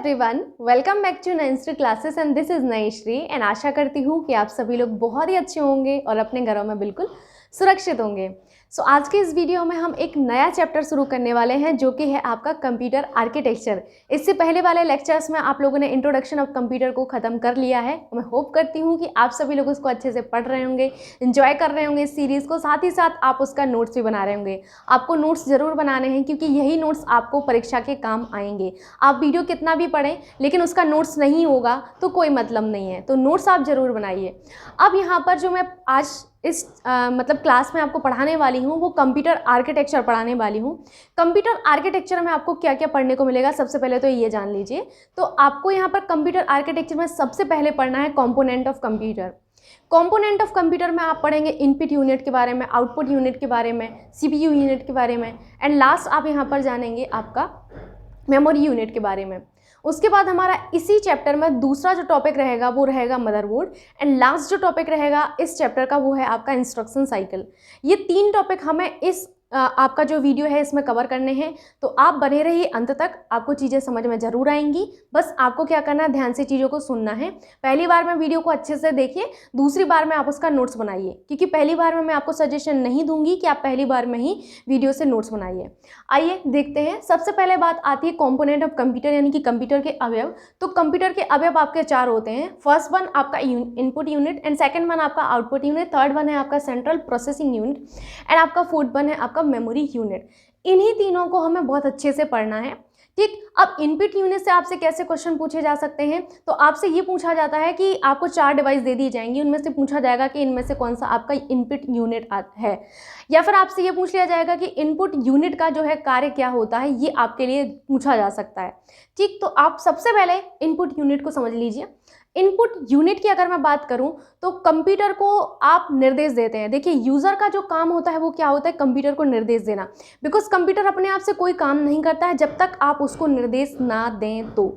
Everyone, welcome back to Nayanshree classes and this is Nayanshree and आशा करती हूँ कि आप सभी लोग बहुत ही अच्छे होंगे और अपने घरों में बिल्कुल सुरक्षित होंगे। आज के इस वीडियो में हम एक नया चैप्टर शुरू करने वाले हैं जो कि है आपका कंप्यूटर आर्किटेक्चर। इससे पहले वाले लेक्चर्स में आप लोगों ने इंट्रोडक्शन ऑफ कंप्यूटर को ख़त्म कर लिया है। मैं होप करती हूँ कि आप सभी लोग उसको अच्छे से पढ़ रहे होंगे, एंजॉय कर रहे होंगे इस सीरीज़ को, साथ ही साथ आप उसका नोट्स भी बना रहे होंगे। आपको नोट्स ज़रूर बनाने हैं क्योंकि यही नोट्स आपको परीक्षा के काम आएंगे। आप वीडियो कितना भी पढ़ें लेकिन उसका नोट्स नहीं होगा तो कोई मतलब नहीं है, तो नोट्स आप ज़रूर बनाइए। अब यहाँ पर जो मैं आज इस मतलब क्लास में आपको पढ़ाने वाली हूँ वो कंप्यूटर आर्किटेक्चर पढ़ाने वाली हूँ। कंप्यूटर आर्किटेक्चर में आपको क्या क्या पढ़ने को मिलेगा सबसे पहले तो ये जान लीजिए। तो आपको यहाँ पर कंप्यूटर आर्किटेक्चर में सबसे पहले पढ़ना है component of computer. Component of computer में आप पढ़ेंगे इनपुट यूनिट के बारे में, आउटपुट यूनिट के बारे में, सीपीयू यूनिट के बारे में एंड लास्ट आप यहाँ पर जानेंगे आपका मेमोरी यूनिट के बारे में। उसके बाद हमारा इसी चैप्टर में दूसरा जो टॉपिक रहेगा वो रहेगा मदरबोर्ड एंड लास्ट जो टॉपिक रहेगा इस चैप्टर का वो है आपका इंस्ट्रक्शन साइकिल। ये तीन टॉपिक हमें इस आपका जो वीडियो है इसमें कवर करने हैं, तो आप बने रहिए अंत तक, आपको चीज़ें समझ में ज़रूर आएंगी। बस आपको क्या करना है, ध्यान से चीज़ों को सुनना है। पहली बार में वीडियो को अच्छे से देखिए, दूसरी बार में आप उसका नोट्स बनाइए क्योंकि पहली बार में मैं आपको सजेशन नहीं दूंगी कि आप पहली बार में ही वीडियो से नोट्स बनाइए। आइए देखते हैं। सबसे पहले बात आती है कॉम्पोनेंट ऑफ कंप्यूटर यानी कि कंप्यूटर के अवयव। तो कंप्यूटर के अवयव आपके चार होते हैं। फर्स्ट वन आपका input unit and second one आपका आउटपुट यूनिट, थर्ड वन है आपका सेंट्रल प्रोसेसिंग यूनिट एंड आपका फोर्थ वन है आपका मेमोरी यूनिट। इन्हीं तीनों को हमें बहुत अच्छे से पढ़ना है। ठीक, अब इनपुट यूनिट से आपसे कैसे क्वेश्चन पूछे जा सकते हैं, तो आपसे ये पूछा जाता है कि आपको 4 डिवाइस दे दी जाएंगी, उनमें से पूछा जाएगा कि इनमें से कौन सा आपका इनपुट यूनिट है, या फिर आपसे ये पूछ लिया जाएगा कि इनपुट यूनिट का जो है कार्य क्या होता है, ये आपके लिए पूछा जा सकता है। ठीक, तो आप सबसे पहले इनपुट यूनिट को समझ लीजिए। इनपुट यूनिट की अगर मैं बात करूं तो कंप्यूटर को आप निर्देश देते हैं। देखिए, यूज़र का जो काम होता है वो क्या होता है, कंप्यूटर को निर्देश देना। बिकॉज कंप्यूटर अपने आप से कोई काम नहीं करता है जब तक आप उसको निर्देश ना दें। तो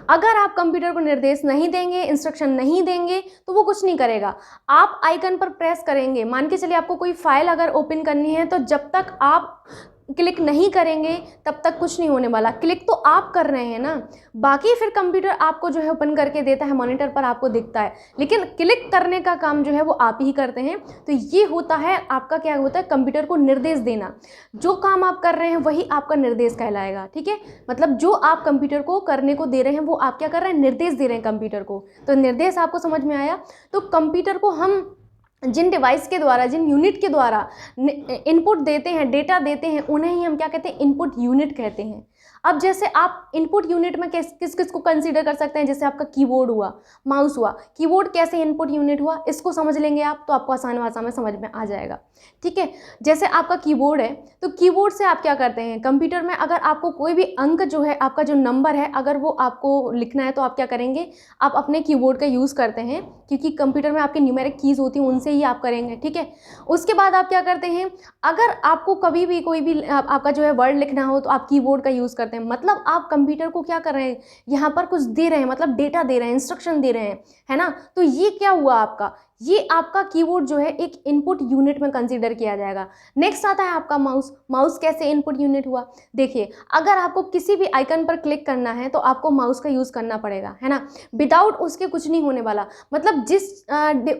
अगर आप कंप्यूटर को निर्देश नहीं देंगे, इंस्ट्रक्शन नहीं देंगे, तो वो कुछ नहीं करेगा। आप आइकन पर प्रेस करेंगे, मान के चलिए आपको कोई फाइल अगर ओपन करनी है तो जब तक आप क्लिक नहीं करेंगे तब तक कुछ नहीं होने वाला। क्लिक तो आप कर रहे हैं ना, बाकी फिर कंप्यूटर आपको जो है ओपन करके देता है, मॉनिटर पर आपको दिखता है, लेकिन क्लिक करने का काम जो है वो आप ही करते हैं। तो ये होता है आपका, क्या होता है, कंप्यूटर को निर्देश देना। जो काम आप कर रहे हैं वही आपका निर्देश कहलाएगा। ठीक है, मतलब जो आप कंप्यूटर को करने को दे रहे हैं वो आप क्या कर रहे हैं, निर्देश दे रहे हैं कंप्यूटर को। तो निर्देश आपको समझ में आया। तो कंप्यूटर को हम जिन डिवाइस के द्वारा, जिन यूनिट के द्वारा इनपुट देते हैं, डेटा देते हैं, उन्हें ही हम क्या कहते हैं, इनपुट यूनिट कहते हैं। अब जैसे आप इनपुट यूनिट में किस किस को कंसीडर कर सकते हैं, जैसे आपका कीबोर्ड हुआ, माउस हुआ। कीबोर्ड कैसे इनपुट यूनिट हुआ, इसको समझ लेंगे आप तो आपको आसान भाषा में समझ में आ जाएगा। ठीक है, जैसे आपका कीबोर्ड है तो कीबोर्ड से आप क्या करते हैं, कंप्यूटर में अगर आपको कोई भी अंक जो है, आपका जो नंबर है, अगर वो आपको लिखना है तो आप क्या करेंगे, आप अपने कीबोर्ड का यूज़ करते हैं क्योंकि कंप्यूटर में आपके न्यूमेरिक कीज़ होती हैं, उनसे ही आप करेंगे। ठीक है, उसके बाद आप क्या करते हैं, अगर आपको कभी भी कोई भी आपका जो है वर्ड लिखना हो तो आप कीबोर्ड का यूज़ करते हैं। मतलब आप कंप्यूटर को क्या कर रहे हैं, यहाँ पर कुछ दे रहे हैं, मतलब डेटा दे रहे हैं, इंस्ट्रक्शन दे रहे हैं, है ना। तो ये क्या हुआ आपका, ये आपका कीबोर्ड जो है एक इनपुट यूनिट में कंसीडर किया जाएगा। नेक्स्ट आता है आपका माउस। माउस कैसे इनपुट यूनिट हुआ, देखिए, अगर आपको किसी भी आइकन पर क्लिक करना है तो आपको माउस का यूज़ करना पड़ेगा, है ना। विदाउट उसके कुछ नहीं होने वाला। मतलब जिस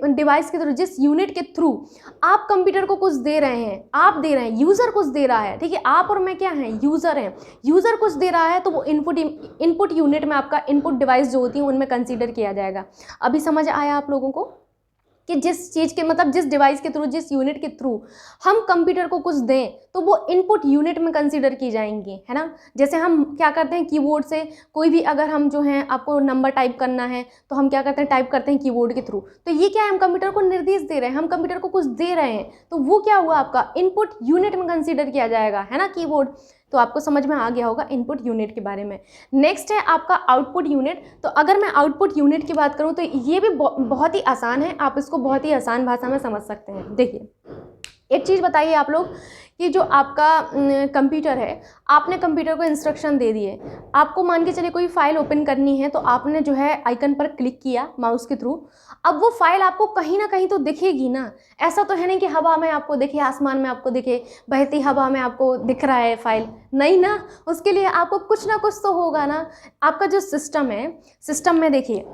डिवाइस के थ्रू, जिस यूनिट के थ्रू आप कंप्यूटर को कुछ दे रहे हैं, आप दे रहे हैं, यूज़र कुछ दे रहा है। ठीक है, आप और मैं क्या हैं, यूज़र हैं। यूज़र कुछ दे रहा है तो वो इनपुट यूनिट में आपका इनपुट डिवाइस जो होती है उनमें कंसीडर किया जाएगा। अभी समझ आया आप लोगों को कि जिस चीज़ के, मतलब जिस डिवाइस के थ्रू, जिस यूनिट के थ्रू हम कंप्यूटर को कुछ दें तो वो इनपुट यूनिट में कंसीडर की जाएंगी, है ना। जैसे हम क्या करते हैं, कीबोर्ड से कोई भी अगर हम जो हैं, आपको नंबर टाइप करना है तो हम क्या करते हैं, टाइप करते हैं कीबोर्ड के थ्रू। तो ये क्या है, हम कंप्यूटर को निर्देश दे रहे हैं, हम कंप्यूटर को कुछ दे रहे हैं, तो वो क्या हुआ, आपका इनपुट यूनिट में कंसीडर किया जाएगा, है ना, कीबोर्ड। तो आपको समझ में आ गया होगा इनपुट यूनिट के बारे में। नेक्स्ट है आपका आउटपुट यूनिट। तो अगर मैं आउटपुट यूनिट की बात करूं तो ये भी बहुत ही आसान है, आप इसको बहुत ही आसान भाषा में समझ सकते हैं। देखिए, एक चीज़ बताइए आप लोग कि जो आपका कंप्यूटर है, आपने कंप्यूटर को इंस्ट्रक्शन दे दिए, आपको मान के चलिए कोई फाइल ओपन करनी है, तो आपने जो है आइकन पर क्लिक किया माउस के थ्रू। अब वो फाइल आपको कहीं ना कहीं तो दिखेगी ना, ऐसा तो है नहीं कि हवा में आपको दिखे, आसमान में आपको दिखे, बहती हवा में आपको दिख रहा है फाइल, नहीं ना। उसके लिए आपको कुछ ना कुछ तो होगा ना। आपका जो सिस्टम है, सिस्टम में देखिए,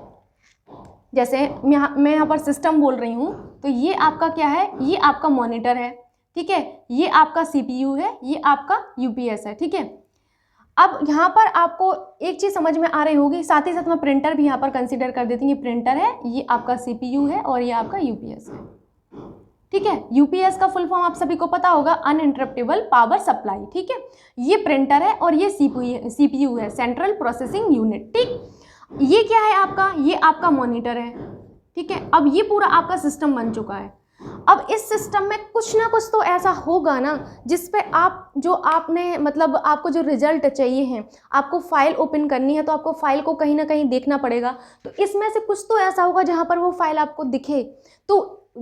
जैसे मैं यहाँ पर सिस्टम बोल रही हूँ, तो ये आपका क्या है, ये आपका मॉनिटर है, ठीक है, ये आपका CPU है, ये आपका UPS है, ठीक है। अब यहाँ पर आपको एक चीज़ समझ में आ रही होगी, साथ ही साथ मैं प्रिंटर भी यहाँ पर कंसीडर कर देती हूँ। ये प्रिंटर है, ये आपका CPU है और ये आपका UPS है, ठीक है। UPS का फुल फॉर्म आप सभी को पता होगा, अनइंटरप्टेबल पावर सप्लाई, ठीक है। ये प्रिंटर है और ये CPU है, सेंट्रल प्रोसेसिंग यूनिट, ठीक। ये क्या है आपका, ये आपका मॉनिटर है, ठीक है। अब ये पूरा आपका सिस्टम बन चुका है। अब इस सिस्टम में कुछ ना कुछ तो ऐसा होगा ना जिस पे आप जो आपने मतलब आपको जो रिजल्ट चाहिए है, आपको फाइल ओपन करनी है, तो आपको फाइल को कहीं ना कहीं देखना पड़ेगा। तो इसमें से कुछ तो ऐसा होगा जहाँ पर वो फाइल आपको दिखे। तो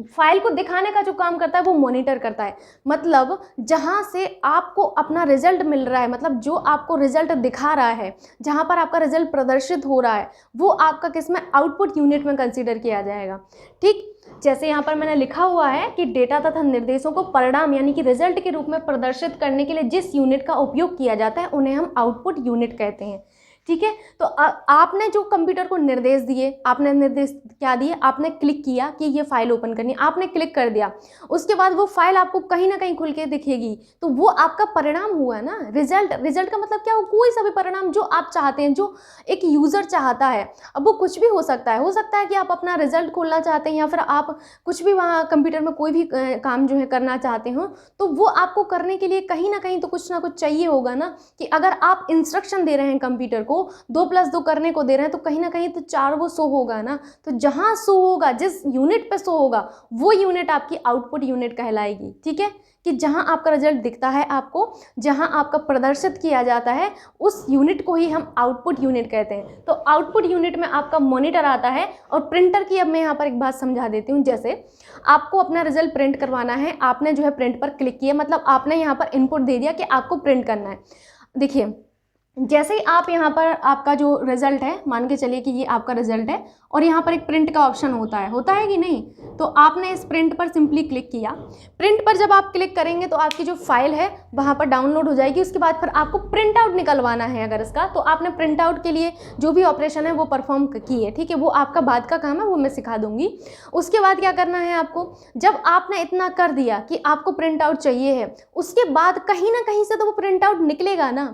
फाइल को दिखाने का जो काम करता है वो मॉनिटर करता है, मतलब जहाँ से आपको अपना रिजल्ट मिल रहा है, मतलब जो आपको रिजल्ट दिखा रहा है, जहाँ पर आपका रिजल्ट प्रदर्शित हो रहा है, वो आपका किस में, आउटपुट यूनिट में कंसीडर किया जाएगा, ठीक। जैसे यहाँ पर मैंने लिखा हुआ है कि डेटा तथा निर्देशों को परिणाम यानी कि रिजल्ट के रूप में प्रदर्शित करने के लिए जिस यूनिट का उपयोग किया जाता है उन्हें हम आउटपुट यूनिट कहते हैं, ठीक है। तो आपने जो कंप्यूटर को निर्देश दिए, आपने निर्देश क्या दिए, आपने क्लिक किया कि ये फाइल ओपन करनी, आपने क्लिक कर दिया, उसके बाद वो फाइल आपको कहीं ना कहीं खुल के दिखेगी, तो वो आपका परिणाम हुआ ना, रिजल्ट। रिजल्ट का मतलब क्या हो, कोई सा भी परिणाम जो आप चाहते हैं, जो एक यूज़र चाहता है। अब वो कुछ भी हो सकता है कि आप अपना रिजल्ट खोलना चाहते हैं, या फिर आप कुछ भी वहाँ कंप्यूटर में कोई भी काम जो है करना चाहते हो, तो वो आपको करने के लिए कहीं ना कहीं तो कुछ ना कुछ चाहिए होगा ना। कि अगर आप इंस्ट्रक्शन दे रहे हैं कंप्यूटर को 2+2 करने को दे रहे हैं, तो कहीं ना कहीं तो 4 वो शो होगा ना। तो जहाँ शो होगा, जिस यूनिट पे शो होगा, वो यूनिट आपकी आउटपुट यूनिट कहलाएगी, ठीक है। कि जहाँ आपका रिजल्ट दिखता है, आपको जहाँ आपका प्रदर्शित किया जाता है, उस यूनिट को ही हम आउटपुट यूनिट कहते हैं। तो आउटपुट यूनिट में आपका मॉनिटर आता है। और प्रिंटर की अब मैं यहाँ पर एक बात समझा देती हूँ। जैसे आपको अपना रिजल्ट प्रिंट करवाना है, आपने जो है प्रिंट पर क्लिक किया, मतलब आपने यहाँ पर इनपुट दे दिया कि आपको प्रिंट करना है। देखिए, जैसे ही आप यहाँ पर आपका जो रिजल्ट है, मान के चलिए कि ये आपका रिजल्ट है, और यहाँ पर एक प्रिंट का ऑप्शन होता है कि नहीं। तो आपने इस प्रिंट पर सिंपली क्लिक किया। प्रिंट पर जब आप क्लिक करेंगे तो आपकी जो फाइल है वहाँ पर डाउनलोड हो जाएगी। उसके बाद फिर आपको प्रिंट आउट निकलवाना है अगर इसका, तो आपने प्रिंट आउट के लिए जो भी ऑपरेशन है वो परफॉर्म की है, ठीक है। वो आपका बाद का काम है, वो मैं सिखा दूंगी। उसके बाद क्या करना है आपको, जब आपने इतना कर दिया कि आपको प्रिंट आउट चाहिए है, उसके बाद कहीं ना कहीं से तो वो प्रिंट आउट निकलेगा ना।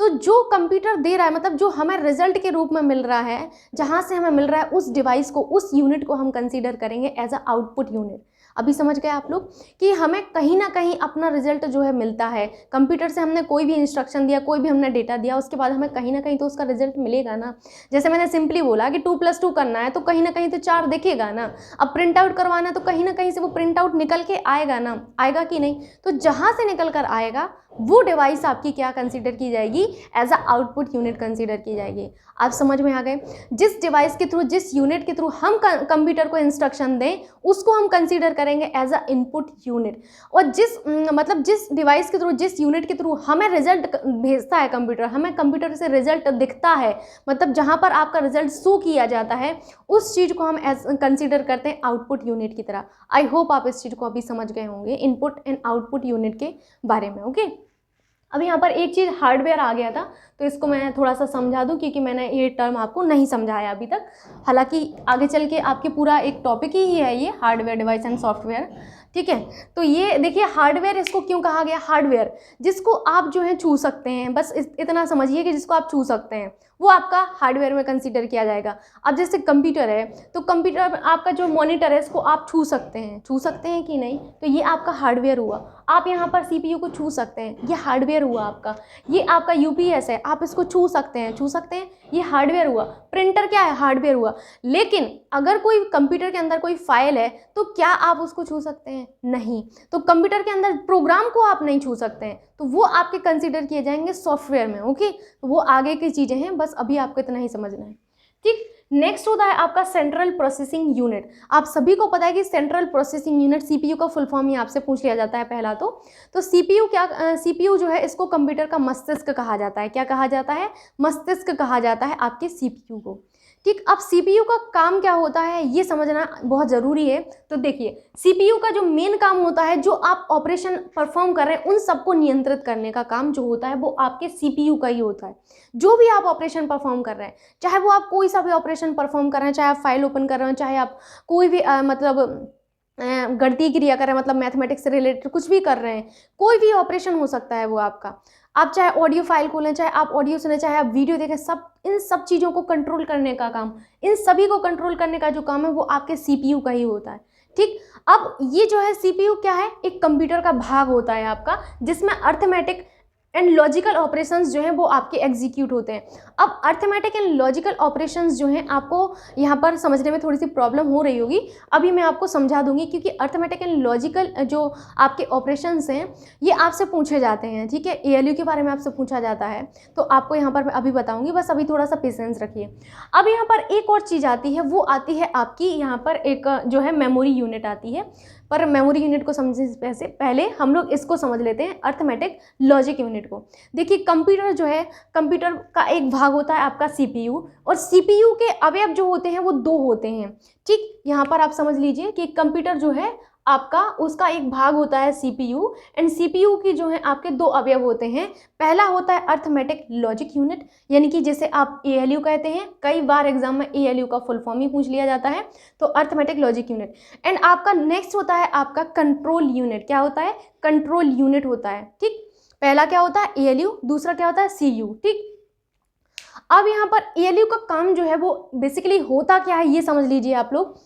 तो जो कंप्यूटर दे रहा है, मतलब जो हमें रिजल्ट के रूप में मिल रहा है, जहाँ से हमें मिल रहा है, उस डिवाइस को, उस यूनिट को हम कंसीडर करेंगे एज अ आउटपुट यूनिट। अभी समझ गए आप लोग कि हमें कहीं ना कहीं अपना रिजल्ट जो है मिलता है कंप्यूटर से। हमने कोई भी इंस्ट्रक्शन दिया, कोई भी हमने डेटा दिया, उसके बाद हमें कहीं ना कहीं तो उसका रिजल्ट मिलेगा ना। जैसे मैंने सिंपली बोला कि 2+2 करना है, तो कहीं ना कहीं तो 4 दिखेगा ना। अब प्रिंट आउट करवाना है, तो कहीं ना कहीं से वो प्रिंट आउट निकल के आएगा ना, आएगा कि नहीं। तो जहाँ से निकल कर आएगा वो डिवाइस आपकी क्या कंसीडर की जाएगी, as a output unit consider की जाएगी। आप समझ में आ गए। जिस डिवाइस के थ्रू, जिस यूनिट के थ्रू हम कंप्यूटर को इंस्ट्रक्शन दें, उसको हम कंसीडर करेंगे एज अ इनपुट यूनिट। और जिस डिवाइस के थ्रू, जिस यूनिट के थ्रू हमें रिजल्ट भेजता है कंप्यूटर, हमें कंप्यूटर से रिजल्ट दिखता है, मतलब जहाँ पर आपका रिजल्ट शो किया जाता है, उस चीज़ को हम कंसीडर करते हैं आउटपुट यूनिट की तरह। आई होप आप इस चीज़ को अभी समझ गए होंगे, इनपुट एंड आउटपुट यूनिट के बारे में। ओके, अब यहाँ पर एक चीज़ हार्डवेयर आ गया था, तो इसको मैं थोड़ा सा समझा दूं, क्योंकि मैंने ये टर्म आपको नहीं समझाया अभी तक। हालांकि आगे चल के आपके पूरा एक टॉपिक ही है ये, हार्डवेयर डिवाइस एंड सॉफ्टवेयर, ठीक है। तो ये देखिए, हार्डवेयर इसको क्यों कहा गया, हार्डवेयर जिसको आप जो है छू सकते हैं, बस इतना समझिए कि जिसको आप छू सकते हैं वो आपका हार्डवेयर में कंसीडर किया जाएगा। अब जैसे कंप्यूटर है, तो कंप्यूटर आपका जो मॉनिटर है, इसको आप छू सकते हैं कि नहीं, तो ये आपका हार्डवेयर हुआ। आप यहाँ पर CPU को छू सकते हैं, ये हार्डवेयर हुआ आपका। ये आपका UPS है, आप इसको छू सकते हैं, ये हार्डवेयर हुआ। प्रिंटर क्या है, हार्डवेयर हुआ। लेकिन अगर कोई कंप्यूटर के अंदर कोई फाइल है, तो क्या आप उसको छू सकते हैं, नहीं। तो कंप्यूटर के अंदर प्रोग्राम को आप नहीं छू सकते हैं, तो वो आपके कंसीडर किए जाएंगे सॉफ्टवेयर में। ओके, तो वो आगे की चीज़ें हैं, बस अभी आपको इतना ही समझना है, ठीक। नेक्स्ट होता है आपका सेंट्रल प्रोसेसिंग यूनिट। आप सभी को पता है कि सेंट्रल प्रोसेसिंग यूनिट सीपीयू का फुल फॉर्म ही आपसे पूछ लिया जाता है पहला तो सीपीयू जो है इसको कंप्यूटर का मस्तिष्क कहा जाता है। क्या कहा जाता है? मस्तिष्क कहा जाता है आपके सीपीयू को। ठीक, अब सीपीयू का काम क्या होता है ये समझना बहुत ज़रूरी है। तो देखिए, सीपीयू का जो मेन काम होता है, जो आप ऑपरेशन परफॉर्म कर रहे हैं उन सबको नियंत्रित करने का काम जो होता है वो आपके सीपीयू का ही होता है। जो भी आप ऑपरेशन परफॉर्म कर रहे हैं, चाहे वो आप कोई सा भी ऑपरेशन परफॉर्म कर रहे हैं, चाहे आप फाइल ओपन कर रहे हैं, चाहे आप कोई भी गणितीय क्रिया कर रहे हैं, मतलब मैथमेटिक्स से रिलेटेड कुछ भी कर रहे हैं, कोई भी ऑपरेशन हो सकता है वो आपका। आप चाहे ऑडियो फाइल खोलें, चाहे आप ऑडियो सुने, चाहे आप वीडियो देखें, इन सब चीज़ों को कंट्रोल करने का काम, इन सभी को कंट्रोल करने का जो काम है वो आपके सीपीयू का ही होता है। ठीक, अब ये जो है सीपीयू क्या है? एक कंप्यूटर का भाग होता है आपका, जिसमें अर्थमेटिक एंड लॉजिकल ऑपरेशंस जो हैं वो आपके एग्जीक्यूट होते हैं। अब अर्थमेटिक एंड लॉजिकल ऑपरेशंस जो हैं आपको यहाँ पर समझने में थोड़ी सी प्रॉब्लम हो रही होगी, अभी मैं आपको समझा दूंगी, क्योंकि अर्थमेटिक एंड लॉजिकल जो आपके ऑपरेशंस हैं ये आपसे पूछे जाते हैं। ठीक है, एएलयू के बारे में आपसे पूछा जाता है, तो आपको यहाँ पर मैं अभी बताऊँगी, बस अभी थोड़ा सा पेशेंस रखिए। अब यहाँ पर एक और चीज़ आती है, वो आती है आपकी यहाँ पर एक जो है मेमोरी यूनिट आती है। पर मेमोरी यूनिट को समझने से पहले हम लोग इसको समझ लेते हैं, अर्थमेटिक लॉजिक यूनिट को। देखिए, कंप्यूटर जो है, कंप्यूटर का एक भाग होता है आपका सीपीयू, और सीपीयू के अवयव जो होते हैं वो दो होते हैं। ठीक, यहाँ पर आप समझ लीजिए कि कंप्यूटर जो है आपका, उसका एक भाग होता है सीपीयू, एंड सीपीयू की जो है आपके दो अवयव होते हैं। पहला होता है अर्थमेटिक लॉजिक यूनिट, यानी कि जिसे आप एएलयू कहते हैं। कई बार एग्जाम में एएलयू का फुल फॉर्म ही पूछ लिया जाता है, तो अर्थमेटिक लॉजिक यूनिट। एंड आपका नेक्स्ट होता है आपका कंट्रोल यूनिट। क्या होता है? कंट्रोल यूनिट होता है। ठीक, पहला क्या होता है? एएलयू, दूसरा क्या होता है? सीयू। ठीक, अब यहाँ पर एएलयू का काम जो है वो बेसिकली होता क्या है ये समझ लीजिए आप लोग।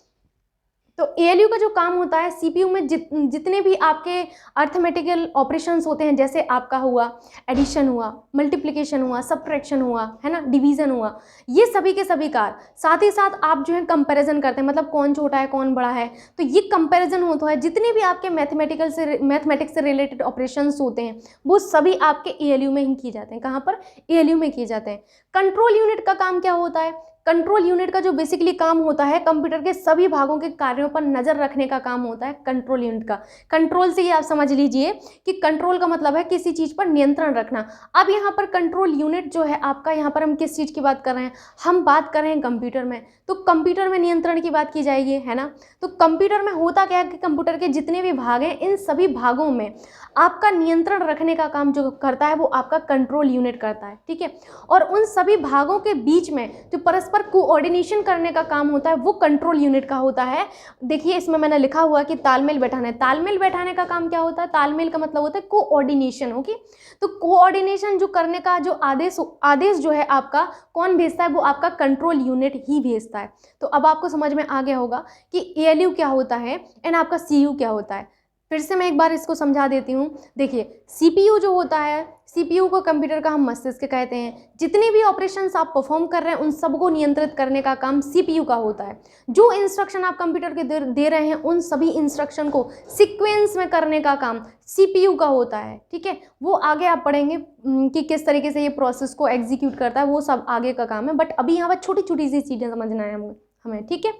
तो एएलयू का जो काम होता है, सीपीयू में जितने भी आपके अर्थमेटिकल ऑपरेशंस होते हैं, जैसे आपका हुआ एडिशन, हुआ मल्टीप्लिकेशन, हुआ सब्ट्रैक्शन, हुआ है ना, डिवीज़न हुआ, ये सभी के सभी कार्य, साथ ही साथ आप जो है कंपैरिजन करते हैं, मतलब कौन छोटा है कौन बड़ा है, तो ये कंपैरिजन होता है। जितने भी आपके मैथमेटिक्स से रिलेटेड ऑपरेशंस होते हैं वो सभी आपके एएलयू में ही किए जाते हैं। कहाँ पर? एएलयू में किए जाते हैं। कंट्रोल यूनिट का काम क्या होता है? कंट्रोल यूनिट का जो बेसिकली काम होता है, कंप्यूटर के सभी भागों के कार्यों पर नज़र रखने का काम होता है कंट्रोल यूनिट का। कंट्रोल से ही आप समझ लीजिए कि कंट्रोल का मतलब है किसी चीज़ पर नियंत्रण रखना। अब यहाँ पर कंट्रोल यूनिट जो है आपका, यहाँ पर हम किस चीज़ की बात कर रहे हैं? हम बात कर रहे हैं कंप्यूटर में, तो कंप्यूटर में नियंत्रण की बात की जाएगी, है ना। तो कंप्यूटर में होता क्या है कि कंप्यूटर के जितने भी भाग हैं, इन सभी भागों में आपका नियंत्रण रखने का काम जो करता है वो आपका कंट्रोल यूनिट करता है। ठीक है, और उन सभी भागों के बीच में जो परस्पर कोऑर्डिनेशन करने का काम होता है वो कंट्रोल यूनिट का होता है। देखिए, इसमें मैंने लिखा हुआ कि तालमेल बैठाना है। तालमेल बैठाने का काम क्या होता है? तालमेल का मतलब होता है कोऑर्डिनेशन। ओके, तो कोऑर्डिनेशन जो करने का जो आदेश जो है आपका कौन भेजता है? वो आपका कंट्रोल यूनिट ही भेजता है। तो अब आपको समझ में आ गया होगा कि एएलयू क्या होता है एंड आपका सीयू क्या होता है। फिर से मैं एक बार इसको समझा देती हूँ। देखिए, सीपीयू जो होता है, सीपीयू को कंप्यूटर का हम मस्तिष्क कहते हैं। जितने भी ऑपरेशंस आप परफॉर्म कर रहे हैं उन सबको नियंत्रित करने का काम सीपीयू का होता है। जो इंस्ट्रक्शन आप कंप्यूटर के दे रहे हैं उन सभी इंस्ट्रक्शन को सीक्वेंस में करने का काम सीपीयू का होता है। ठीक है, वो आगे आप पढ़ेंगे कि किस तरीके से ये प्रोसेस को एग्जीक्यूट करता है, वो सब आगे का काम है। बट अभी यहाँ पर छोटी छोटी सी चीज़ें समझना है हमें। ठीक है,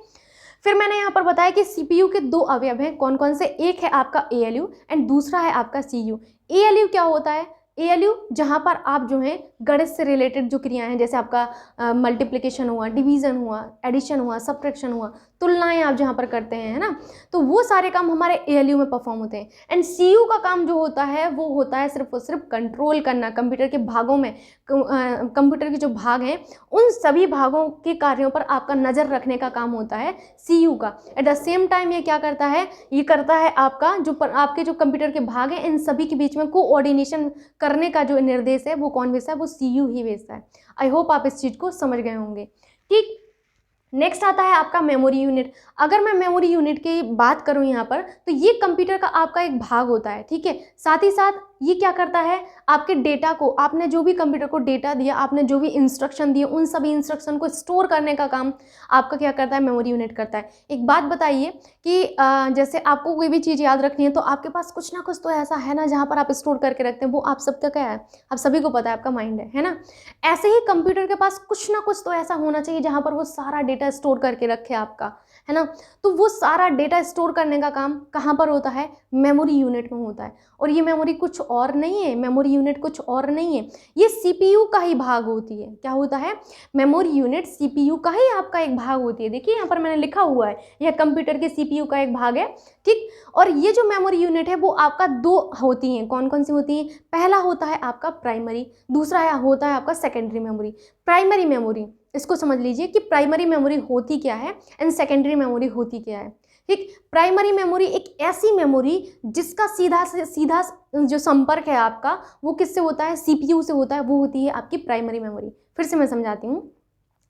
फिर मैंने यहाँ पर बताया कि सीपीयू के दो अवयव हैं, कौन कौन से? एक है आपका एएलयू एंड दूसरा है आपका सीयू। एएलयू क्या होता है? एएलयू जहाँ पर आप जो है गणित से रिलेटेड जो क्रियाएं हैं, जैसे आपका मल्टीप्लिकेशन हुआ, डिवीज़न हुआ, एडिशन हुआ, सब्ट्रैक्शन हुआ, तुलनाएं आप जहाँ पर करते हैं, है ना, तो वो सारे काम हमारे एएलयू में परफॉर्म होते हैं। एंड सीयू का काम जो होता है वो होता है सिर्फ और सिर्फ कंट्रोल करना। कंप्यूटर के भागों में, कंप्यूटर के जो भाग हैं उन सभी भागों के कार्यों पर आपका नज़र रखने का काम होता है सीयू का। एट द सेम टाइम ये क्या करता है? ये करता है आपका आपके जो कंप्यूटर के भाग हैं इन सभी के बीच में कोऑर्डिनेशन करने का जो निर्देश है वो कौन भेजता है? वो सीयू ही भेजता है। आई होप आप इस चीज़ को समझ गए होंगे। ठीक, नेक्स्ट आता है आपका मेमोरी यूनिट। अगर मैं मेमोरी यूनिट की बात करूं यहाँ पर, तो ये कंप्यूटर का आपका एक भाग होता है। ठीक है, साथ ही साथ ये क्या करता है? आपके डेटा को, आपने जो भी कंप्यूटर को डेटा दिया, आपने जो भी इंस्ट्रक्शन दिए, उन सभी इंस्ट्रक्शन को स्टोर करने का काम आपका क्या करता है? मेमोरी यूनिट करता है। एक बात बताइए कि जैसे आपको कोई भी चीज़ याद रखनी है तो आपके पास कुछ ना कुछ तो ऐसा है ना जहाँ पर आप स्टोर करके रखते हैं, वो आप सबका क्या है? आप सभी को पता है, आपका माइंड है ना। ऐसे ही कंप्यूटर के पास कुछ ना कुछ तो ऐसा होना चाहिए जहाँ पर वो सारा डेटा स्टोर करके रखे आपका, है ना। तो वो सारा डेटा स्टोर करने का काम कहाँ पर होता है, मेमोरी यूनिट में होता है। और ये मेमोरी कुछ और नहीं है, मेमोरी यूनिट कुछ और नहीं है, ये सीपीयू का ही भाग होती है। क्या होता है, मेमोरी यूनिट सीपीयू का ही आपका एक भाग होती है। देखिए यहाँ पर मैंने लिखा हुआ है, यह कंप्यूटर के सीपीयू का एक भाग है, ठीक। और ये जो मेमोरी यूनिट है वो आपका दो होती हैं, कौन कौन सी होती हैं, पहला होता है आपका प्राइमरी, दूसरा होता है आपका सेकेंडरी मेमोरी। प्राइमरी मेमोरी, इसको समझ लीजिए कि प्राइमरी मेमोरी होती क्या है एंड सेकेंडरी मेमोरी होती क्या है, ठीक। प्राइमरी मेमोरी एक ऐसी मेमोरी जिसका सीधा से सीधा जो संपर्क है आपका वो किससे होता है, सीपीयू से होता है, वो होती है आपकी प्राइमरी मेमोरी। फिर से मैं समझाती हूँ,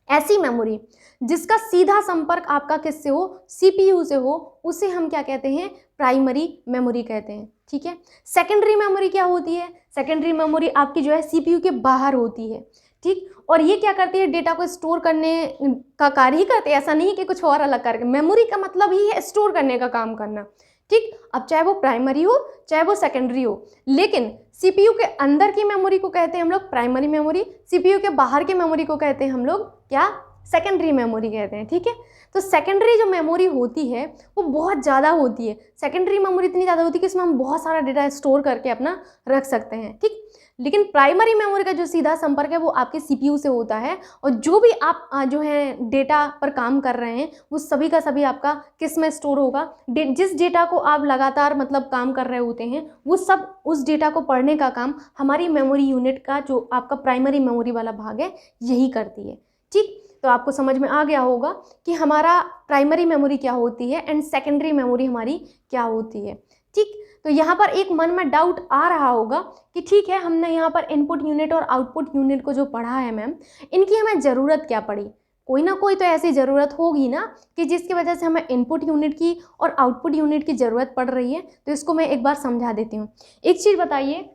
ऐसी मेमोरी जिसका सीधा संपर्क आपका किससे हो, सीपीयू से हो, उसे हम क्या कहते हैं, प्राइमरी मेमोरी कहते हैं, ठीक है। सेकेंडरी मेमोरी क्या होती है, सेकेंडरी मेमोरी आपकी जो है सीपीयू के बाहर होती है, ठीक। और ये क्या करती है, डेटा को स्टोर करने का कार्य ही करते हैं, ऐसा नहीं कि कुछ और अलग करके। मेमोरी का मतलब ही है स्टोर करने का काम करना, ठीक। अब चाहे वो प्राइमरी हो चाहे वो सेकेंडरी हो, लेकिन सीपीयू के अंदर की मेमोरी को कहते हैं हम लोग प्राइमरी मेमोरी, सीपीयू के बाहर की मेमोरी को कहते हैं हम लोग क्या, सेकेंडरी मेमोरी कहते हैं, ठीक है। तो सेकेंडरी जो मेमोरी होती है वो बहुत ज़्यादा होती है, सेकेंडरी मेमोरी इतनी ज़्यादा होती है कि इसमें हम बहुत सारा डेटा स्टोर करके अपना रख सकते हैं, ठीक। लेकिन प्राइमरी मेमोरी का जो सीधा संपर्क है वो आपके सीपीयू से होता है, और जो भी आप जो है डेटा पर काम कर रहे हैं वो सभी का सभी आपका किस में स्टोर होगा, जिस डेटा को आप लगातार मतलब काम कर रहे होते हैं वो सब उस डेटा को पढ़ने का काम हमारी मेमोरी यूनिट का जो आपका प्राइमरी मेमोरी वाला भाग है यही करती है, ठीक। तो आपको समझ में आ गया होगा कि हमारा प्राइमरी मेमोरी क्या होती है एंड सेकेंडरी मेमोरी हमारी क्या होती है, ठीक। तो यहाँ पर एक मन में डाउट आ रहा होगा कि ठीक है, हमने यहाँ पर इनपुट यूनिट और आउटपुट यूनिट को जो पढ़ा है मैम, इनकी हमें ज़रूरत क्या पड़ी। कोई ना कोई तो ऐसी ज़रूरत होगी ना कि जिसकी वजह से हमें इनपुट यूनिट की और आउटपुट यूनिट की ज़रूरत पड़ रही है। तो इसको मैं एक बार समझा देती हूँ। एक चीज़ बताइए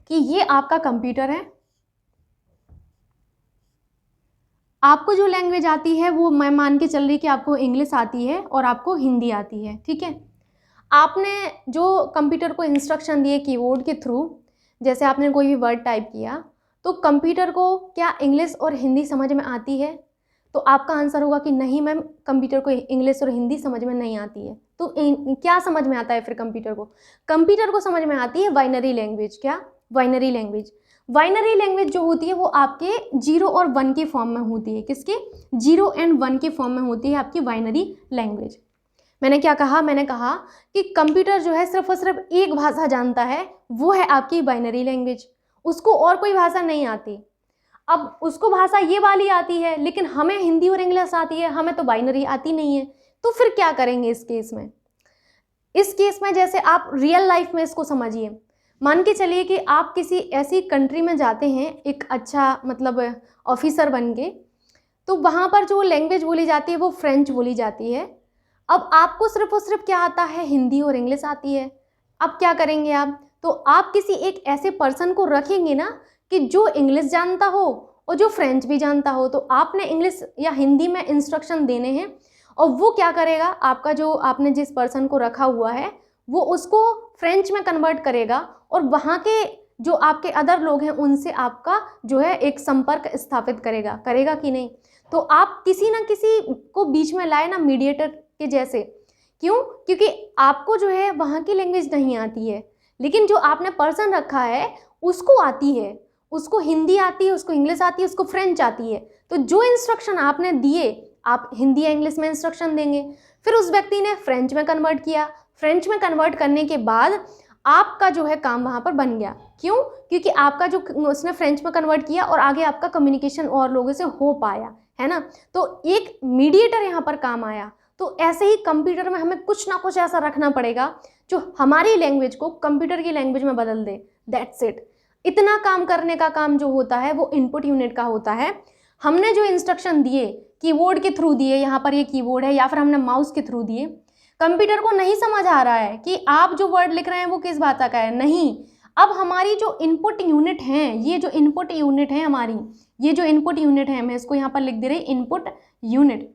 कि ये आपका कंप्यूटर है, आपको जो लैंग्वेज आती है वो मैं मान के चल रही कि आपको इंग्लिश आती है और आपको हिंदी आती है, ठीक है। आपने जो कंप्यूटर को इंस्ट्रक्शन दिए कीबोर्ड के थ्रू, जैसे आपने कोई भी वर्ड टाइप किया तो कंप्यूटर को क्या इंग्लिश और हिंदी समझ में आती है, तो आपका आंसर होगा कि नहीं मैम, कंप्यूटर को इंग्लिश और हिंदी समझ में नहीं आती है। तो क्या समझ में आता है फिर कंप्यूटर को, कंप्यूटर को समझ में आती है बाइनरी लैंग्वेज। क्या, बाइनरी लैंग्वेज। बाइनरी लैंग्वेज जो होती है वो आपके 0 और 1 के फॉर्म में होती है, किसके, 0 एंड 1 के फॉर्म में होती है आपकी बाइनरी लैंग्वेज। मैंने क्या कहा, मैंने कहा कि कंप्यूटर जो है सिर्फ और सिर्फ एक भाषा जानता है, वो है आपकी बाइनरी लैंग्वेज, उसको और कोई भाषा नहीं आती। अब उसको भाषा ये वाली आती है लेकिन हमें हिंदी और इंग्लिश आती है, हमें तो बाइनरी आती नहीं है। तो फिर क्या करेंगे इस केस में, इस केस में जैसे आप रियल लाइफ में इसको समझिए, मान के चलिए कि आप किसी ऐसी कंट्री में जाते हैं एक अच्छा मतलब ऑफिसर बन के, तो वहाँ पर जो लैंग्वेज बोली जाती है वो फ्रेंच बोली जाती है। अब आपको सिर्फ और सिर्फ क्या आता है, हिंदी और इंग्लिश आती है। अब क्या करेंगे आप, तो आप किसी एक ऐसे पर्सन को रखेंगे ना कि जो इंग्लिश जानता हो और जो फ्रेंच भी जानता हो। तो आपने इंग्लिश या हिंदी में इंस्ट्रक्शन देने हैं और वो क्या करेगा, आपका जो आपने जिस पर्सन को रखा हुआ है वो उसको फ्रेंच में कन्वर्ट करेगा और वहाँ के जो आपके अदर लोग हैं उनसे आपका जो है एक संपर्क स्थापित करेगा, करेगा कि नहीं। तो आप किसी ना किसी को बीच में लाए ना, मीडिएटर के जैसे। क्यों, क्योंकि आपको जो है वहाँ की लैंग्वेज नहीं आती है, लेकिन जो आपने पर्सन रखा है उसको आती है, उसको हिंदी आती है, उसको इंग्लिश आती है, उसको फ्रेंच आती है। तो जो इंस्ट्रक्शन आपने दिए, आप हिंदी या इंग्लिश में इंस्ट्रक्शन देंगे, फिर उस व्यक्ति ने फ्रेंच में कन्वर्ट किया, फ्रेंच में कन्वर्ट करने के बाद आपका जो है काम वहाँ पर बन गया। क्यों, क्योंकि आपका जो उसने फ्रेंच में कन्वर्ट किया और आगे आपका कम्युनिकेशन और लोगों से हो पाया, है ना। तो एक मीडिएटर यहाँ पर काम आया। तो ऐसे ही कंप्यूटर में हमें कुछ ना कुछ ऐसा रखना पड़ेगा जो हमारी लैंग्वेज को कंप्यूटर की लैंग्वेज में बदल दे, दैट्स इट। इतना काम करने का काम जो होता है वो इनपुट यूनिट का होता है। हमने जो इंस्ट्रक्शन दिए, कीबोर्ड के थ्रू दिए, यहाँ पर ये कीबोर्ड है, या फिर हमने माउस के थ्रू दिए, कंप्यूटर को नहीं समझ आ रहा है कि आप जो वर्ड लिख रहे हैं वो किस भाषा का है, नहीं। अब हमारी जो इनपुट यूनिट हैं, ये जो इनपुट यूनिट है हमारी, ये जो इनपुट यूनिट है, मैं इसको यहाँ पर लिख दे रही, इनपुट यूनिट।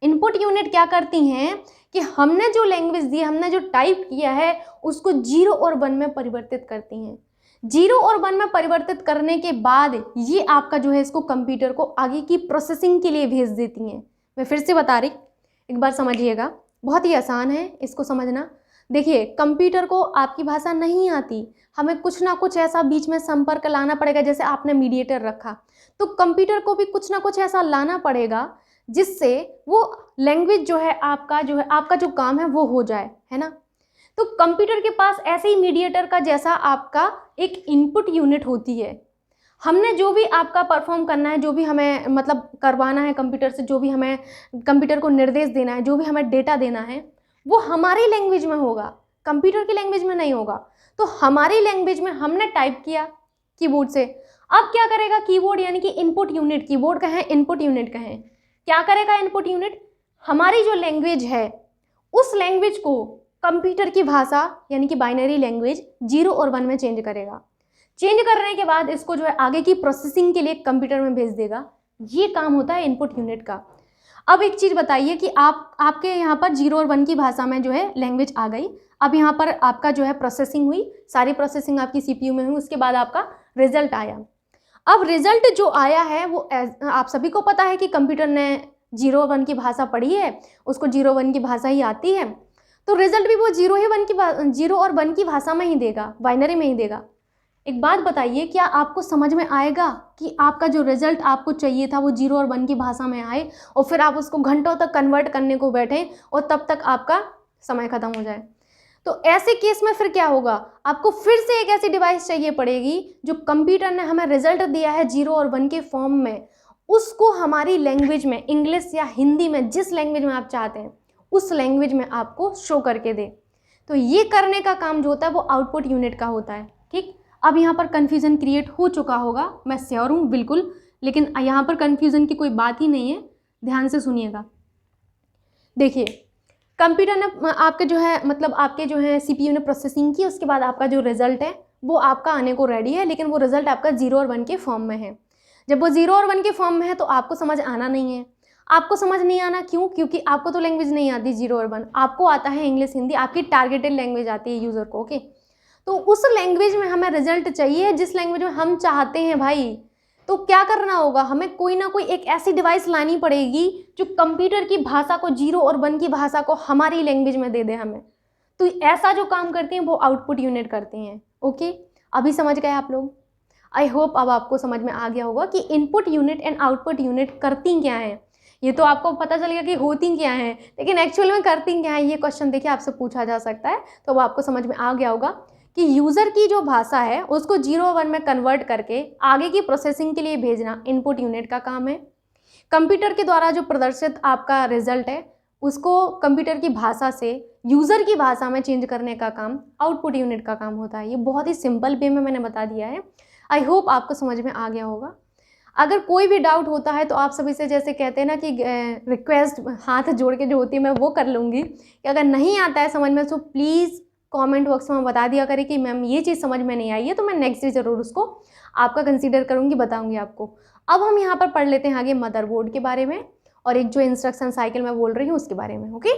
इनपुट यूनिट क्या करती हैं कि हमने जो लैंग्वेज दी, हमने जो टाइप किया है उसको 0 और 1 में परिवर्तित करती हैं। 0 और 1 में परिवर्तित करने के बाद ये आपका जो है इसको कंप्यूटर को आगे की प्रोसेसिंग के लिए भेज देती हैं। मैं फिर से बता रही, एक बार समझिएगा, बहुत ही आसान है इसको समझना। देखिए, कंप्यूटर को आपकी भाषा नहीं आती, हमें कुछ ना कुछ ऐसा बीच में संपर्क लाना पड़ेगा। जैसे आपने मीडिएटर रखा, तो कंप्यूटर को भी कुछ ना कुछ ऐसा लाना पड़ेगा जिससे वो लैंग्वेज जो है आपका जो काम है वो हो जाए, है ना। तो कंप्यूटर के पास ऐसे ही मीडिएटर का जैसा आपका एक इनपुट यूनिट होती है। हमने जो भी आपका परफॉर्म करना है, जो भी हमें मतलब करवाना है कंप्यूटर से, जो भी हमें कंप्यूटर को निर्देश देना है, जो भी हमें डेटा देना है, वो हमारी लैंग्वेज में होगा, कंप्यूटर की लैंग्वेज में नहीं होगा। तो हमारी लैंग्वेज में हमने टाइप किया कीबोर्ड से। अब क्या करेगा कीबोर्ड, यानी कि इनपुट यूनिट, कीबोर्ड कहें इनपुट यूनिट कहें, क्या करेगा इनपुट यूनिट, हमारी जो लैंग्वेज है उस लैंग्वेज को कंप्यूटर की भाषा यानी कि बाइनरी लैंग्वेज 0 और 1 में चेंज करेगा। चेंज करने के बाद इसको जो है आगे की प्रोसेसिंग के लिए कंप्यूटर में भेज देगा। ये काम होता है इनपुट यूनिट का। अब एक चीज़ बताइए कि आपके यहाँ पर 0 और 1 की भाषा में जो है लैंग्वेज आ गई। अब यहाँ पर आपका जो है प्रोसेसिंग हुई, सारी प्रोसेसिंग आपकी CPU में हुई, उसके बाद आपका रिजल्ट आया। अब रिजल्ट जो आया है वो आप सभी को पता है कि कंप्यूटर ने 0 और 1 की भाषा पढ़ी है, उसको 0 1 की भाषा ही आती है, तो रिजल्ट भी वो 0 और 1 की भाषा में ही देगा, बाइनरी में ही देगा। एक बात बताइए, क्या आपको समझ में आएगा कि आपका जो रिजल्ट आपको चाहिए था वो 0 और 1 की भाषा में आए और फिर आप उसको घंटों तक कन्वर्ट करने को बैठें और तब तक आपका समय ख़त्म हो जाए? तो ऐसे केस में फिर क्या होगा, आपको फिर से एक ऐसी डिवाइस चाहिए पड़ेगी जो कंप्यूटर ने हमें रिजल्ट दिया है 0 और 1 के फॉर्म में, उसको हमारी लैंग्वेज में, इंग्लिश या हिंदी में, जिस लैंग्वेज में आप चाहते हैं उस लैंग्वेज में आपको शो करके दे। तो ये करने का काम जो होता है वो आउटपुट यूनिट का होता है। ठीक, अब यहाँ पर कन्फ्यूज़न क्रिएट हो चुका होगा, मैं श्योर हूँ बिल्कुल, लेकिन यहाँ पर कन्फ्यूज़न की कोई बात ही नहीं है, ध्यान से सुनिएगा। देखिए, कंप्यूटर ने आपके जो है CPU ने प्रोसेसिंग की, उसके बाद आपका जो रिज़ल्ट है वो आपका आने को रेडी है, लेकिन वो रिज़ल्ट आपका 0 और 1 के फॉर्म में है। जब वो 0 और 1 के फॉर्म में है तो आपको समझ आना नहीं है। आपको समझ नहीं आना क्यों? क्योंकि आपको तो लैंग्वेज नहीं आती 0 और 1, आपको आता है इंग्लिश हिंदी, आपकी टारगेटेड लैंग्वेज आती है यूज़र को। ओके, तो उस लैंग्वेज में हमें रिजल्ट चाहिए जिस लैंग्वेज में हम चाहते हैं भाई। तो क्या करना होगा, हमें कोई ना कोई एक ऐसी डिवाइस लानी पड़ेगी जो कंप्यूटर की भाषा को, 0 और 1 की भाषा को हमारी लैंग्वेज में दे दे हमें। तो ऐसा जो काम करते हैं वो आउटपुट यूनिट करते हैं। ओके, अभी समझ गए आप लोग? आई होप अब आपको समझ में आ गया होगा कि input unit and output unit करती क्या हैं। ये तो आपको पता चल गया कि होती क्या हैं, लेकिन एक्चुअल में करती क्या हैं, ये क्वेश्चन देखिए आपसे पूछा जा सकता है। तो अब आपको समझ में आ गया होगा कि यूज़र की जो भाषा है उसको 0 और 1 में कन्वर्ट करके आगे की प्रोसेसिंग के लिए भेजना इनपुट यूनिट का काम है। कंप्यूटर के द्वारा जो प्रदर्शित आपका रिजल्ट है उसको कंप्यूटर की भाषा से यूज़र की भाषा में चेंज करने का काम आउटपुट यूनिट का काम होता है। ये बहुत ही सिंपल वे में मैंने बता दिया है। आई होप आपको समझ में आ गया होगा। अगर कोई भी डाउट होता है तो आप सभी से, जैसे कहते हैं ना कि रिक्वेस्ट हाथ जोड़ के जो होती है मैं वो कर लूँगी कि अगर नहीं आता है समझ में तो प्लीज़ कमेंट बॉक्स में बता दिया करें कि मैम ये चीज़ समझ में नहीं आई है, तो मैं नेक्स्ट डे ज़रूर उसको आपका कंसीडर करूँगी, बताऊँगी आपको। अब हम यहाँ पर पढ़ लेते हैं आगे मदरबोर्ड के बारे में और एक जो इंस्ट्रक्शन साइकिल मैं बोल रही हूँ उसके बारे में। ओके,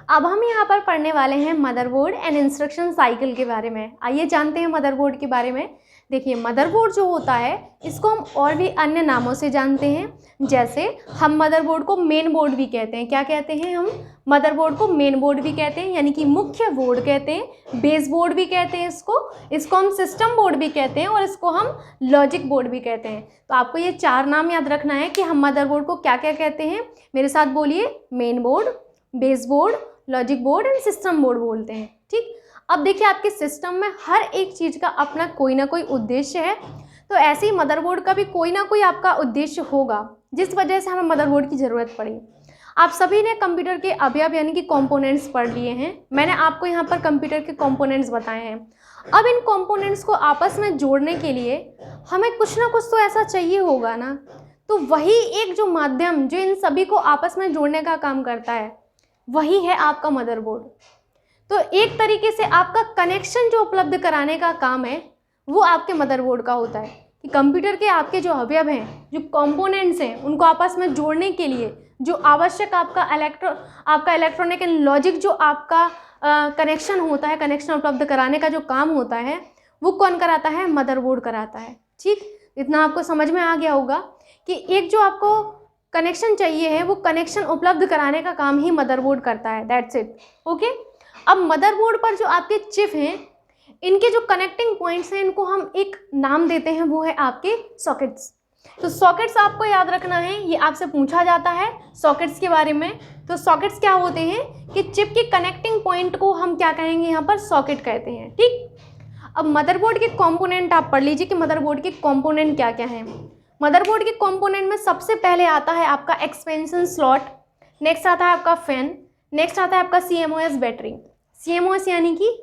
अब हम यहाँ पर पढ़ने वाले हैं मदरबोर्ड एंड इंस्ट्रक्शन साइकिल के बारे में। आइए जानते हैं मदरबोर्ड के बारे में। देखिए, मदरबोर्ड जो होता है इसको हम और भी अन्य नामों से जानते हैं। जैसे हम मदरबोर्ड को मेन बोर्ड भी कहते हैं। क्या कहते हैं हम? मदरबोर्ड को मेन बोर्ड भी कहते हैं, यानी कि मुख्य बोर्ड कहते हैं। बेस बोर्ड भी कहते हैं इसको हम सिस्टम बोर्ड भी कहते हैं और इसको हम लॉजिक बोर्ड भी कहते हैं। तो आपको ये 4 नाम याद रखना है कि हम मदरबोर्ड को क्या क्या कहते हैं। मेरे साथ बोलिए, main board, base board, logic board and system board बोलते हैं। ठीक, अब देखिए आपके सिस्टम में हर एक चीज़ का अपना कोई ना कोई उद्देश्य है, तो ऐसे ही मदरबोर्ड का भी कोई ना कोई आपका उद्देश्य होगा जिस वजह से हमें मदरबोर्ड की ज़रूरत पड़ी। आप सभी ने कंप्यूटर के अवयव यानी कि कंपोनेंट्स पढ़ लिए हैं। मैंने आपको यहाँ पर कंप्यूटर के कंपोनेंट्स बताए हैं। अब इन कंपोनेंट्स को आपस में जोड़ने के लिए हमें कुछ ना कुछ तो ऐसा चाहिए होगा ना, तो वही एक जो माध्यम जो इन सभी को आपस में जोड़ने का काम करता है वही है आपका मदरबोर्ड। तो एक तरीके से आपका कनेक्शन जो उपलब्ध कराने का काम है वो आपके मदरबोर्ड का होता है कि कंप्यूटर के आपके जो अवयव हैं, जो कंपोनेंट्स हैं, उनको आपस में जोड़ने के लिए जो आवश्यक आपका इलेक्ट्रॉनिक एंड लॉजिक जो आपका कनेक्शन होता है, कनेक्शन उपलब्ध कराने का जो काम होता है वो कौन कराता है? मदरबोर्ड कराता है। ठीक, इतना आपको समझ में आ गया होगा कि एक जो आपको कनेक्शन चाहिए है वो कनेक्शन उपलब्ध कराने का काम ही मदरबोर्ड करता है। That's it. ओके, अब मदरबोर्ड पर जो आपके चिप हैं, इनके जो कनेक्टिंग पॉइंट्स हैं इनको हम एक नाम देते हैं, वो है आपके सॉकेट्स। तो सॉकेट्स आपको याद रखना है, ये आपसे पूछा जाता है सॉकेट्स के बारे में। तो सॉकेट्स क्या होते हैं कि चिप के कनेक्टिंग पॉइंट को हम क्या कहेंगे? यहाँ पर सॉकेट कहते हैं। ठीक, अब मदरबोर्ड के कंपोनेंट आप पढ़ लीजिए कि मदरबोर्ड के कंपोनेंट क्या क्या हैं। मदरबोर्ड के कंपोनेंट में सबसे पहले आता है आपका एक्सपेंशन स्लॉट, नेक्स्ट आता है आपका फैन, नेक्स्ट आता है आपका CMOS बैटरी। CMOS यानी कि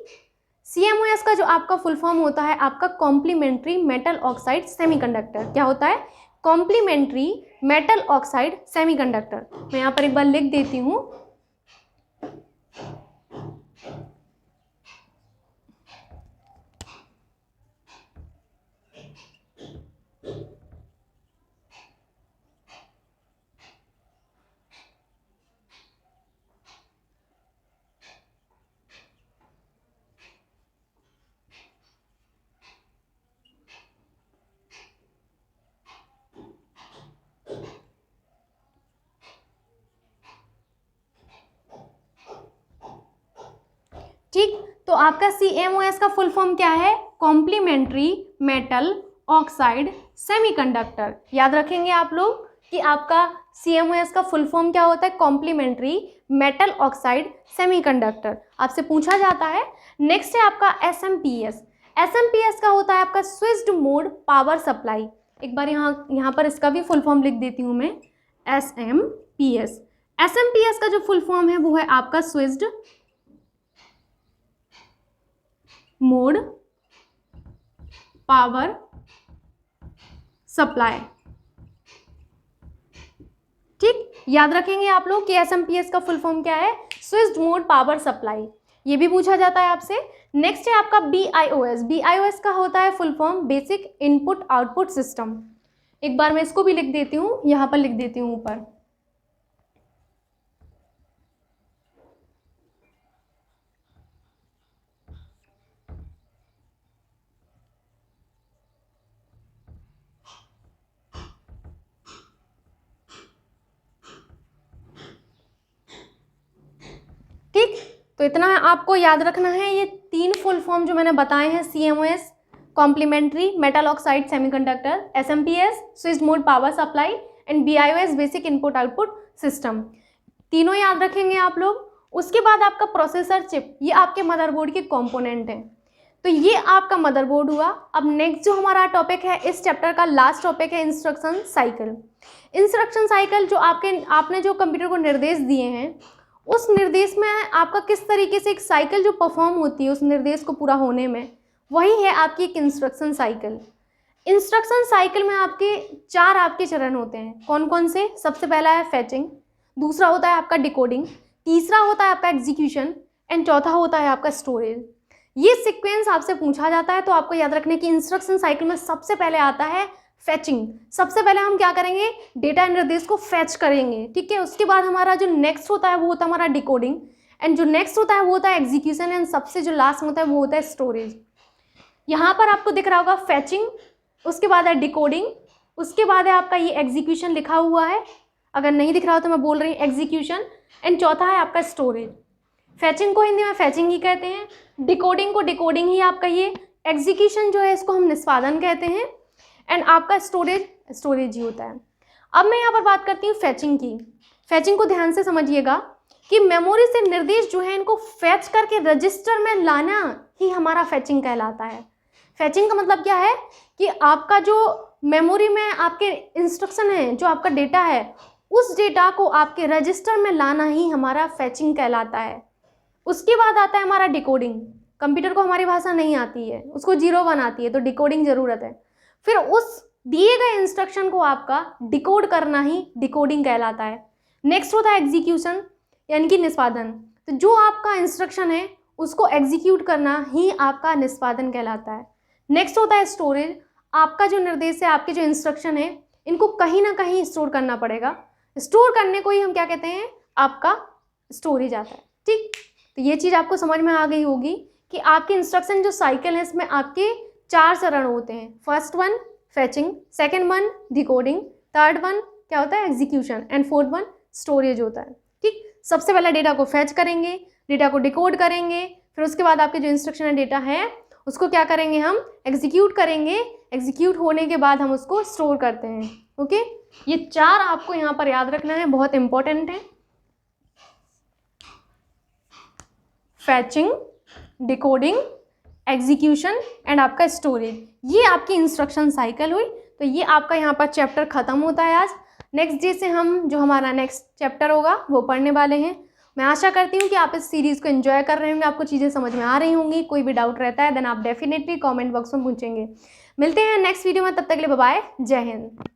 CMOS का जो आपका फुल फॉर्म होता है आपका कॉम्प्लीमेंट्री मेटल ऑक्साइड सेमीकंडक्टर। क्या होता है? Complementary metal oxide semiconductor. मैं यहाँ पर एक बार लिख देती हूँ। ठीक, तो आपका CMOS का फुल फॉर्म क्या है? Complementary metal oxide semiconductor. याद रखेंगे आप लोग कि आपका CMOS का फुल फॉर्म क्या होता है? कॉम्प्लीमेंट्री मेटल ऑक्साइड सेमीकंडक्टर, आपसे पूछा जाता है। नेक्स्ट है आपका SMPS। SMPS का होता है आपका स्विच्ड मोड पावर सप्लाई। एक बार यहाँ पर इसका भी फुल फॉर्म लिख देती हूँ मैं, SMPS। SMPS का जो फुल फॉर्म है वो है आपका स्विच्ड मोड पावर सप्लाई। ठीक, याद रखेंगे आप लोग कि SMPS का फुल फॉर्म क्या है? Switched mode power supply. ये भी पूछा जाता है आपसे। नेक्स्ट है आपका BIOS। BIOS का होता है full form basic input output system. एक बार मैं इसको भी लिख देती हूँ, यहाँ पर लिख देती हूँ ऊपर। ठीक, तो इतना आपको याद रखना है। ये तीन फुल फॉर्म जो मैंने बताए हैं, CMOS complementary metal oxide semiconductor, SMPS switched mode power supply and BIOS basic input output system, तीनों याद रखेंगे आप लोग। उसके बाद आपका प्रोसेसर चिप, ये आपके मदरबोर्ड के कंपोनेंट हैं। तो ये आपका मदरबोर्ड हुआ। अब नेक्स्ट जो हमारा टॉपिक है इस चैप्टर का लास्ट टॉपिक है इंस्ट्रक्शन साइकिल। इंस्ट्रक्शन साइकिल जो आपने जो कंप्यूटर को निर्देश दिए हैं, उस निर्देश में आपका किस तरीके से एक साइकिल जो परफॉर्म होती है उस निर्देश को पूरा होने में, वही है आपकी एक इंस्ट्रक्शन साइकिल। इंस्ट्रक्शन साइकिल में आपके चार आपके चरण होते हैं। कौन कौन से? सबसे पहला है फैचिंग, दूसरा होता है आपका डिकोडिंग, तीसरा होता है आपका एग्जीक्यूशन एंड चौथा होता है आपका स्टोरेज। ये सीक्वेंस आपसे पूछा जाता है, तो आपको याद रखने की इंस्ट्रक्शन साइकिल में सबसे पहले आता है फैचिंग। सबसे पहले हम क्या करेंगे? डेटा निर्देश को फैच करेंगे, ठीक है। उसके बाद हमारा जो नेक्स्ट होता है वो होता है हमारा डिकोडिंग, एंड जो नेक्स्ट होता है वो होता है एग्जीक्यूशन, एंड सबसे जो लास्ट होता है वो होता है स्टोरेज। यहाँ पर आपको दिख रहा होगा फैचिंग, उसके बाद है डिकोडिंग, उसके बाद है आपका ये एग्जीक्यूशन लिखा हुआ है, अगर नहीं दिख रहा हो तो मैं बोल रही हूँ एग्जीक्यूशन, एंड चौथा है आपका स्टोरेज। फैचिंग को हिंदी में फैचिंग ही कहते हैं, डिकोडिंग को डिकोडिंग ही आपका ये, एग्जीक्यूशन जो है इसको हम निष्पादन कहते हैं, एंड आपका स्टोरेज ही होता है। अब मैं यहाँ पर बात करती हूँ फैचिंग की। फैचिंग को ध्यान से समझिएगा कि मेमोरी से निर्देश जो है इनको फैच करके रजिस्टर में लाना ही हमारा फैचिंग कहलाता है। फैचिंग का मतलब क्या है कि आपका जो मेमोरी में आपके इंस्ट्रक्शन है, जो आपका डेटा है, उस डेटा को आपके रजिस्टर में लाना ही हमारा फैचिंग कहलाता है। उसके बाद आता है हमारा डिकोडिंग। कंप्यूटर को हमारी भाषा नहीं आती है, उसको 0-1 आती है, तो डिकोडिंग ज़रूरत है। फिर उस दिए गए इंस्ट्रक्शन को आपका डिकोड करना ही डिकोडिंग कहलाता है। नेक्स्ट होता है एग्जीक्यूशन यानी कि निष्पादन। तो जो आपका इंस्ट्रक्शन है उसको एग्जीक्यूट करना ही आपका निष्पादन कहलाता है। नेक्स्ट होता है स्टोरेज। आपका जो निर्देश है, आपके जो इंस्ट्रक्शन है, इनको कहीं ना कहीं स्टोर करना पड़ेगा। स्टोर करने को ही हम क्या कहते हैं? आपका स्टोरेज आता है, ठीक। तो ये चीज़ आपको समझ में आ गई होगी कि आपकी इंस्ट्रक्शन जो साइकिल है इसमें आपके 4 चरण होते हैं। First one फैचिंग, second one decoding, third one क्या होता है execution, and fourth one storage होता है। ठीक, सबसे पहले डेटा को फैच करेंगे, डेटा को डिकोड करेंगे, फिर उसके बाद आपके जो इंस्ट्रक्शन है डेटा है उसको क्या करेंगे हम एग्जीक्यूट करेंगे, एग्जीक्यूट होने के बाद हम उसको स्टोर करते हैं। ओके, ये 4 आपको यहाँ पर याद रखना है, बहुत इंपॉर्टेंट है। फैचिंग, डिकोडिंग, एग्जीक्यूशन एंड आपका स्टोरेज, ये आपकी इंस्ट्रक्शन साइकिल हुई। तो ये आपका यहाँ पर चैप्टर ख़त्म होता है आज। नेक्स्ट डे से हम जो हमारा नेक्स्ट चैप्टर होगा वो पढ़ने वाले हैं। मैं आशा करती हूँ कि आप इस सीरीज़ को एंजॉय कर रहे होंगे, आपको चीज़ें समझ में आ रही होंगी। कोई भी डाउट रहता है देन आप डेफिनेटली कमेंट बॉक्स में पूछेंगे। मिलते हैं नेक्स्ट वीडियो में, तब तक के लिए बाय बाय, जय हिंद।